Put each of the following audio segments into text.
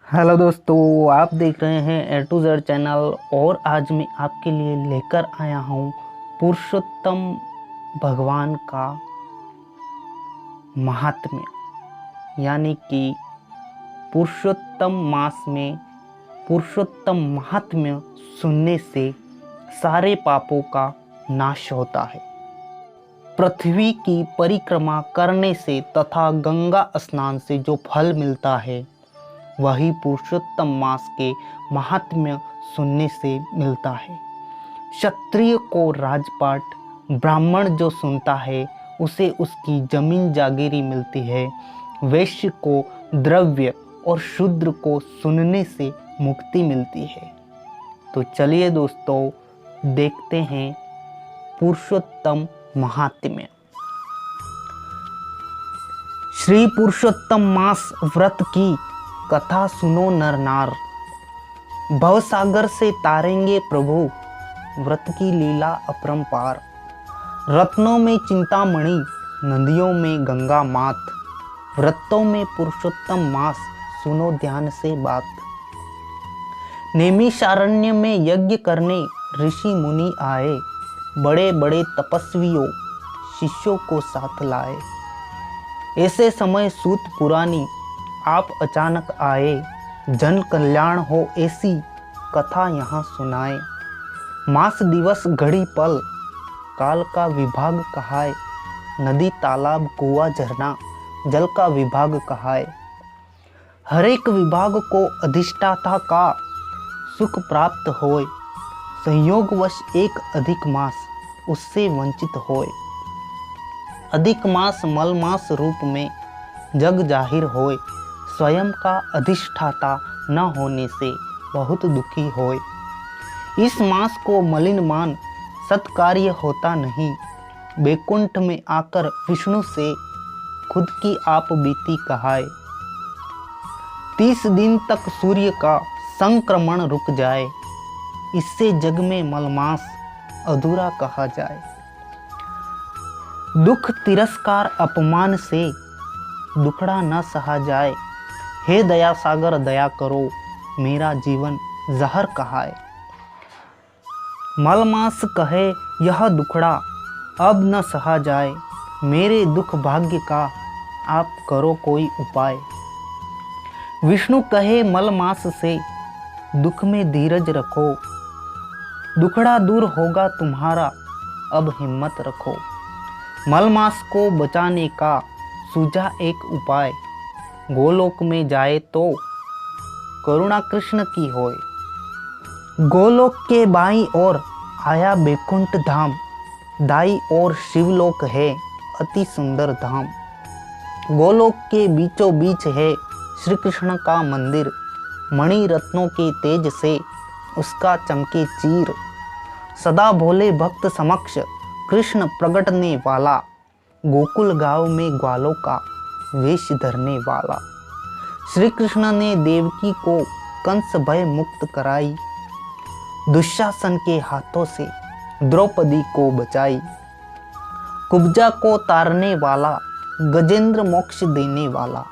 Hello दोस्तों, आप देख रहे हैं ए टू जेड चैनल। और आज मैं आपके लिए लेकर आया हूँ पुरुषोत्तम भगवान का महात्म्य। यानी कि पुरुषोत्तम मास में पुरुषोत्तम महात्म्य सुनने से सारे पापों का नाश होता है। पृथ्वी की परिक्रमा करने से तथा गंगा स्नान से जो फल मिलता है वही पुरुषोत्तम मास के महात्म्य सुनने से मिलता है। क्षत्रिय को राजपाट, ब्राह्मण जो सुनता है उसे उसकी जमीन जागीरी मिलती है, वैश्य को द्रव्य और शूद्र को सुनने से मुक्ति मिलती है। तो चलिए दोस्तों, देखते हैं पुरुषोत्तम महात्म्य। श्री पुरुषोत्तम मास व्रत की कथा सुनो नर नार, भवसागर से तारेंगे प्रभु, व्रत की लीला अपरंपार। रत्नों में चिंतामणि, नदियों में गंगा मात, व्रतों में पुरुषोत्तम मास, सुनो ध्यान से बात। नैमिषारण्य में यज्ञ करने ऋषि मुनि आए, बड़े बड़े तपस्वियों शिष्यों को साथ लाए। ऐसे समय सूत पुरानी आप अचानक आए, जन कल्याण हो ऐसी कथा यहाँ सुनाए। मास दिवस घड़ी पल, काल का विभाग कहाए, नदी तालाब कुआं झरना, जल का विभाग कहाए। हर एक विभाग को अधिष्ठाता का सुख प्राप्त होए, संयोगवश एक अधिक मास उससे वंचित होए। अधिक मास मल मास रूप में जग जाहिर होए, स्वयं का अधिष्ठाता न होने से बहुत दुखी होए। इस मास को मलिन मान सत्कार्य होता नहीं, बैकुंठ में आकर विष्णु से खुद की आप बीती कहाए। 30 दिन तक सूर्य का संक्रमण रुक जाए, इससे जग में मलमास अधूरा कहा जाए। दुख तिरस्कार अपमान से दुखड़ा न सहा जाए, हे दया सागर दया करो, मेरा जीवन जहर कहाए। मलमास कहे यह दुखड़ा अब न सहा जाए, मेरे दुख भाग्य का आप करो कोई उपाय। विष्णु कहे मलमास से दुख में धीरज रखो, दुखड़ा दूर होगा तुम्हारा अब हिम्मत रखो। मलमास को बचाने का सूझा एक उपाय, गोलोक में जाए तो करुणा कृष्ण की होए। गोलोक के बाईं ओर आया बैकुंठ धाम, दाई ओर शिवलोक है अति सुंदर धाम। गोलोक के बीचों बीच है श्री कृष्ण का मंदिर, मणि रत्नों के तेज से उसका चमके चीर। सदा भोले भक्त समक्ष कृष्ण प्रगटने वाला, गोकुल गांव में ग्वालों का वेश धरने वाला। श्री कृष्ण ने देवकी को कंस भय मुक्त कराई, दुशासन के हाथों से द्रौपदी को बचाई। कुब्जा को तारने वाला, गजेंद्र मोक्ष देने वाला,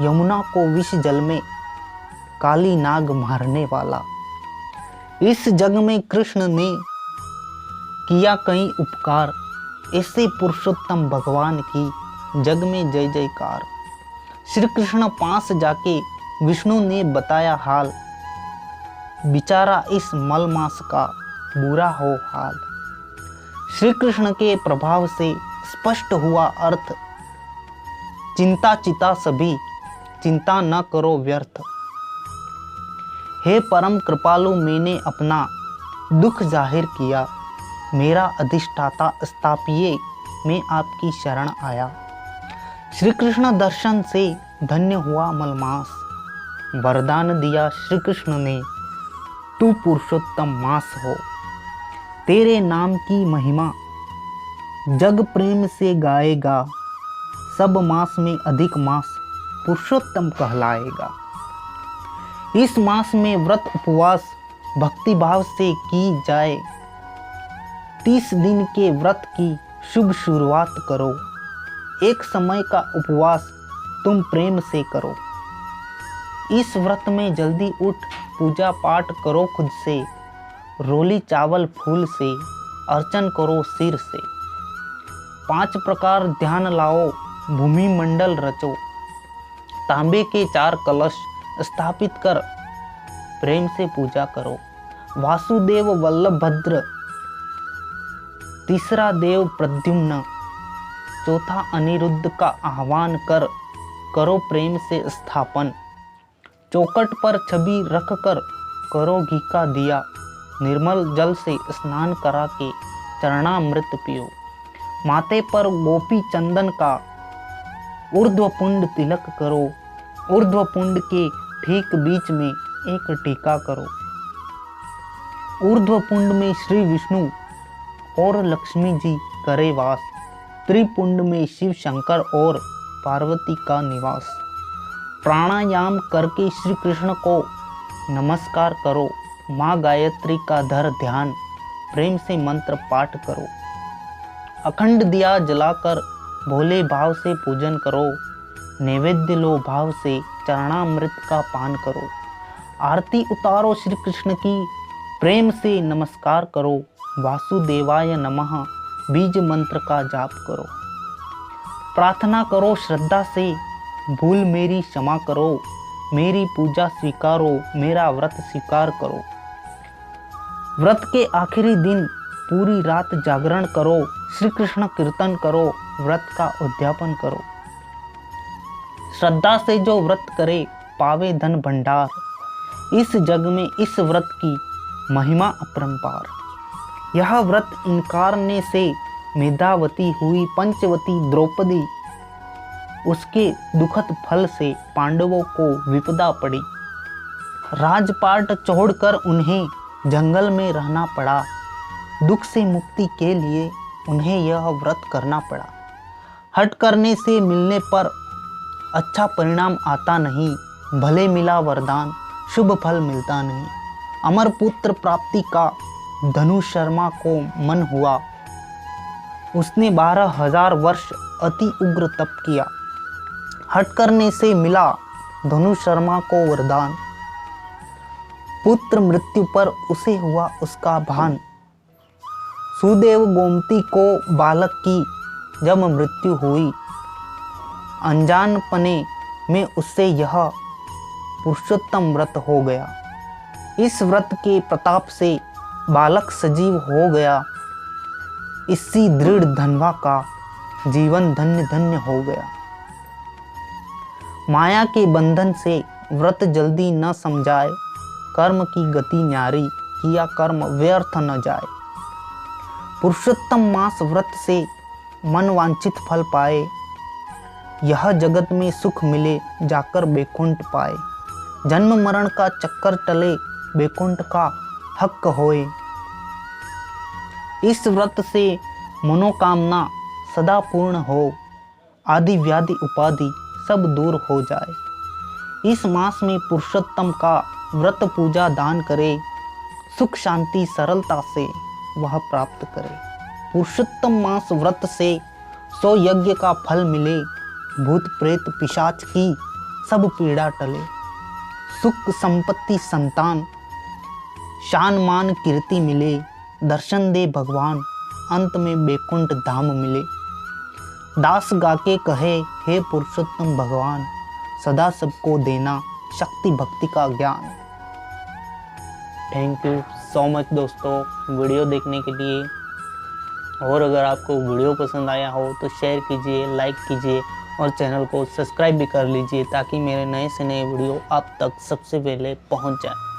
यमुना को विष जल में काली नाग मारने वाला। इस जग में कृष्ण ने किया कई उपकार, ऐसे पुरुषोत्तम भगवान की जग में जय जयकार। श्री कृष्ण पास जाके विष्णु ने बताया हाल, बेचारा इस मलमास का बुरा हो हाल। श्री कृष्ण के प्रभाव से स्पष्ट हुआ अर्थ, चिंता चिता सभी चिंता न करो व्यर्थ। हे परम कृपालु, मैंने अपना दुख जाहिर किया, मेरा अधिष्ठाता स्थापिए मैं आपकी शरण आया। श्री कृष्ण दर्शन से धन्य हुआ मलमास, वरदान दिया श्री कृष्ण ने तू पुरुषोत्तम मास हो। तेरे नाम की महिमा जग प्रेम से गाएगा, सब मास में अधिक मास पुरुषोत्तम कहलाएगा। इस मास में व्रत उपवास भक्ति भाव से की जाए, 30 दिन के व्रत की शुभ शुरुआत करो। एक समय का उपवास तुम प्रेम से करो। इस व्रत में जल्दी उठ पूजा पाठ करो खुद से, रोली चावल फूल से अर्चन करो सिर से। 5 प्रकार ध्यान लाओ भूमि मंडल रचो, तांबे के 4 कलश स्थापित कर प्रेम से पूजा करो। वासुदेव वल्लभ भद्र, तीसरा देव प्रद्युम्न, चौथा अनिरुद्ध का आह्वान कर करो प्रेम से स्थापन। चौखट पर छवि रख कर करो घी का दिया, निर्मल जल से स्नान करा के चरणामृत पियो। माथे पर गोपी चंदन का ऊर्ध्वपुंड तिलक करो, ऊर्ध्वपुंड के ठीक बीच में एक टीका करो। ऊर्ध्वपुंड में श्री विष्णु और लक्ष्मी जी करे वास, त्रिपुंड में शिव शंकर और पार्वती का निवास। प्राणायाम करके श्री कृष्ण को नमस्कार करो, माँ गायत्री का धर ध्यान, प्रेम से मंत्र पाठ करो। अखंड दिया जलाकर भोले भाव से पूजन करो, नैवेद्य लो भाव से चरणामृत का पान करो। आरती उतारो श्री कृष्ण की, प्रेम से नमस्कार करो, वासुदेवाय नमः बीज मंत्र का जाप करो। प्रार्थना करो श्रद्धा से, भूल मेरी क्षमा करो, मेरी पूजा स्वीकारो, मेरा व्रत स्वीकार करो। व्रत के आखिरी दिन पूरी रात जागरण करो, श्री कृष्ण कीर्तन करो, व्रत का उद्यापन करो। श्रद्धा से जो व्रत करे पावे धन भंडार, इस जग में इस व्रत की महिमा अपरंपार। यह व्रत इनकारने से मेधावती हुई पंचवती द्रौपदी, उसके दुखद फल से पांडवों को विपदा पड़ी। राजपाट छोड़कर उन्हें जंगल में रहना पड़ा, दुख से मुक्ति के लिए उन्हें यह व्रत करना पड़ा। हट करने से मिलने पर अच्छा परिणाम आता नहीं, भले मिला वरदान शुभ फल मिलता नहीं। अमर पुत्र प्राप्ति का धनु शर्मा को मन हुआ, उसने 12,000 वर्ष अति उग्र तप किया। हट करने से मिला धनु शर्मा को वरदान, पुत्र मृत्यु पर उसे हुआ उसका भान। सुदेव गोमती को बालक की जब मृत्यु हुई, अनजानपने में उससे यह पुरुषोत्तम व्रत हो गया। इस व्रत के प्रताप से बालक सजीव हो गया, इसी दृढ़ धनवा का जीवन धन्य धन्य हो गया। माया के बंधन से व्रत जल्दी न समझाए, कर्म की गति न्यारी, किया कर्म व्यर्थ न जाए। पुरुषोत्तम मास व्रत से मन वांछित फल पाए, यह जगत में सुख मिले जाकर बैकुंठ पाए। जन्म मरण का चक्कर टले, बैकुंठ का हक होए। इस व्रत से मनोकामना सदा पूर्ण हो, आदि व्याधि उपाधि सब दूर हो जाए। इस मास में पुरुषोत्तम का व्रत पूजा दान करे, सुख शांति सरलता से वह प्राप्त करे। पुरुषोत्तम मास व्रत से 100 यज्ञ का फल मिले, भूत प्रेत पिशाच की सब पीड़ा टले। सुख संपत्ति संतान शान मान कीर्ति मिले, दर्शन दे भगवान अंत में बैकुंठ धाम मिले। दास गाके कहे हे पुरुषोत्तम भगवान, सदा सबको देना शक्ति भक्ति का ज्ञान। थैंक यू सो मच दोस्तों वीडियो देखने के लिए। और अगर आपको वीडियो पसंद आया हो तो शेयर कीजिए, लाइक कीजिए और चैनल को सब्सक्राइब भी कर लीजिए ताकि मेरे नए से नए वीडियो आप तक सबसे पहले पहुंच जाए।